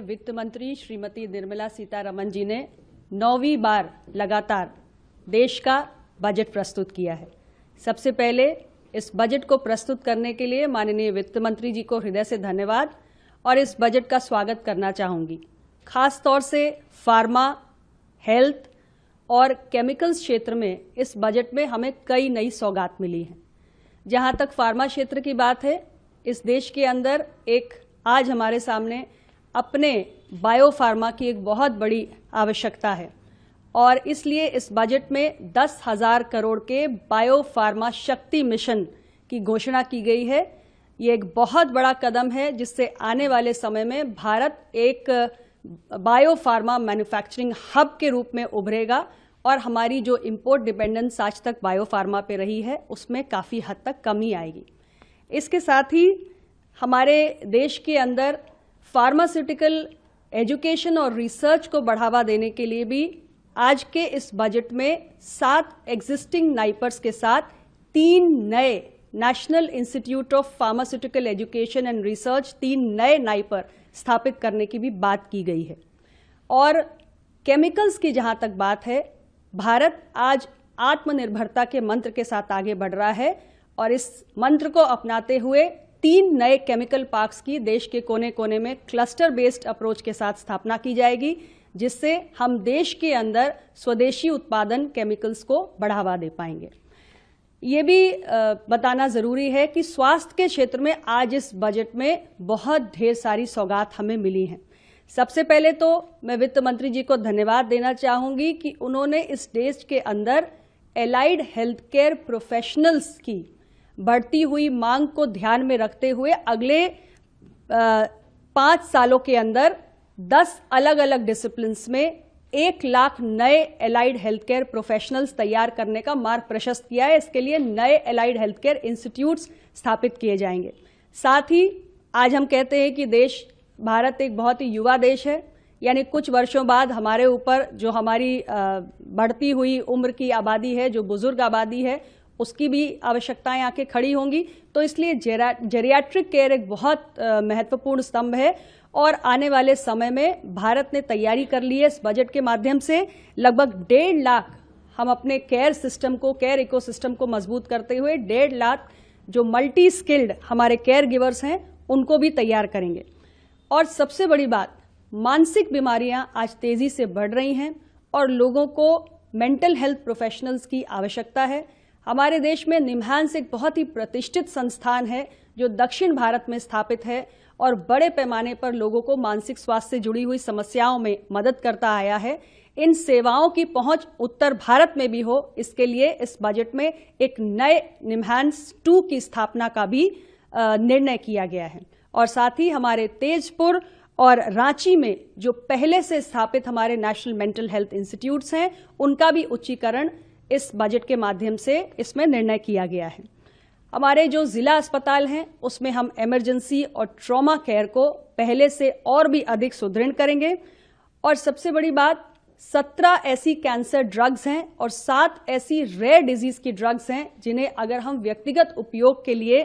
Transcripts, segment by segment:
वित्त मंत्री श्रीमती निर्मला सीतारमण जी ने 9वीं बार लगातार देश का बजट प्रस्तुत किया है। सबसे पहले इस बजट को प्रस्तुत करने के लिए माननीय वित्त मंत्री जी को हृदय से धन्यवाद और इस बजट का स्वागत करना चाहूंगी। खास तौर से फार्मा, हेल्थ और केमिकल्स क्षेत्र में इस बजट में हमें कई नई सौगात मिली हैं। जहां तक फार्मा क्षेत्र की बात है, इस देश के अंदर आज हमारे सामने अपने बायो फार्मा की एक बहुत बड़ी आवश्यकता है और इसलिए इस बजट में 10,000 करोड़ के बायो फार्मा शक्ति मिशन की घोषणा की गई है। ये एक बहुत बड़ा कदम है जिससे आने वाले समय में भारत एक बायो फार्मा मैन्युफैक्चरिंग हब के रूप में उभरेगा और हमारी जो इंपोर्ट डिपेंडेंस आज तक बायो फार्मा पे रही है उसमें काफ़ी हद तक कमी आएगी। इसके साथ ही हमारे देश के अंदर फार्मास्यूटिकल एजुकेशन और रिसर्च को बढ़ावा देने के लिए भी आज के इस बजट में 7 एग्जिस्टिंग नाइपर्स के साथ 3 नए national institute of pharmaceutical education and research 3 नए नाइपर स्थापित करने की भी बात की गई है। और केमिकल्स की जहां तक बात है, भारत आज आत्मनिर्भरता के मंत्र के साथ आगे बढ़ रहा है और इस मंत्र को अपनाते हुए 3 नए केमिकल पार्क्स की देश के कोने कोने में क्लस्टर बेस्ड अप्रोच के साथ स्थापना की जाएगी, जिससे हम देश के अंदर स्वदेशी उत्पादन केमिकल्स को बढ़ावा दे पाएंगे। ये भी बताना जरूरी है कि स्वास्थ्य के क्षेत्र में आज इस बजट में बहुत ढेर सारी सौगात हमें मिली हैं। सबसे पहले तो मैं वित्त मंत्री जी को धन्यवाद देना चाहूंगी कि उन्होंने इस देश के अंदर एलाइड हेल्थ केयर प्रोफेशनल्स की बढ़ती हुई मांग को ध्यान में रखते हुए अगले 5 सालों के अंदर 10 अलग अलग डिसिप्लिन्स में 1 लाख नए एलाइड हेल्थ केयर प्रोफेशनल्स तैयार करने का मार्ग प्रशस्त किया है। इसके लिए नए एलाइड हेल्थ केयर इंस्टीट्यूट्स स्थापित किए जाएंगे। साथ ही आज हम कहते हैं कि भारत एक बहुत ही युवा देश है, यानी कुछ वर्षों बाद हमारे ऊपर जो हमारी बढ़ती हुई उम्र की आबादी है, जो बुजुर्ग आबादी है, उसकी भी आवश्यकताएं आके खड़ी होंगी। तो इसलिए जेरियाट्रिक केयर एक बहुत महत्वपूर्ण स्तंभ है और आने वाले समय में भारत ने तैयारी कर ली है। इस बजट के माध्यम से लगभग 1.5 लाख हम अपने केयर इकोसिस्टम को मजबूत करते हुए 1.5 लाख जो मल्टी स्किल्ड हमारे केयर गिवर्स हैं उनको भी तैयार करेंगे। और सबसे बड़ी बात, मानसिक बीमारियां आज तेजी से बढ़ रही हैं और लोगों को मेंटल हेल्थ प्रोफेशनल्स की आवश्यकता है। हमारे देश में निम्हांस एक बहुत ही प्रतिष्ठित संस्थान है जो दक्षिण भारत में स्थापित है और बड़े पैमाने पर लोगों को मानसिक स्वास्थ्य से जुड़ी हुई समस्याओं में मदद करता आया है। इन सेवाओं की पहुंच उत्तर भारत में भी हो, इसके लिए इस बजट में एक नए निम्हांस 2 की स्थापना का भी निर्णय किया गया है। और साथ ही हमारे तेजपुर और रांची में जो पहले से स्थापित हमारे नेशनल मेंटल हेल्थ इंस्टीट्यूट्स हैं, उनका भी उच्चीकरण इस बजट के माध्यम से इसमें निर्णय किया गया है। हमारे जो जिला अस्पताल हैं उसमें हम इमरजेंसी और ट्रॉमा केयर को पहले से और भी अधिक सुदृढ़ करेंगे। और सबसे बड़ी बात, 17 ऐसी कैंसर ड्रग्स हैं और 7 ऐसी रेयर डिजीज की ड्रग्स हैं जिन्हें अगर हम व्यक्तिगत उपयोग के लिए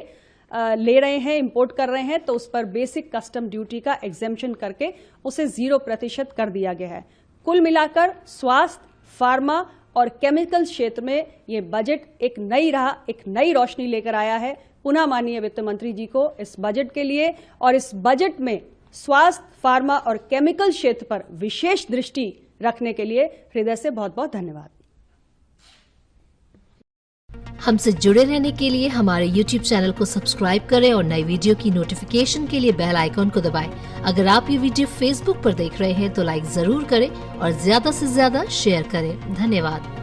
ले रहे हैं, इंपोर्ट कर रहे हैं, तो उस पर बेसिक कस्टम ड्यूटी का एग्जेम्पशन करके उसे 0% कर दिया गया है। कुल मिलाकर स्वास्थ्य, फार्मा और केमिकल क्षेत्र में ये बजट एक नई राह, एक नई रोशनी लेकर आया है। पुनः माननीय वित्त मंत्री जी को इस बजट के लिए और इस बजट में स्वास्थ्य, फार्मा और केमिकल क्षेत्र पर विशेष दृष्टि रखने के लिए हृदय से बहुत बहुत धन्यवाद। हमसे जुड़े रहने के लिए हमारे YouTube चैनल को सब्सक्राइब करें और नई वीडियो की नोटिफिकेशन के लिए बेल आइकॉन को दबाएं। अगर आप ये वीडियो Facebook पर देख रहे हैं तो लाइक जरूर करें और ज्यादा से ज्यादा शेयर करें। धन्यवाद।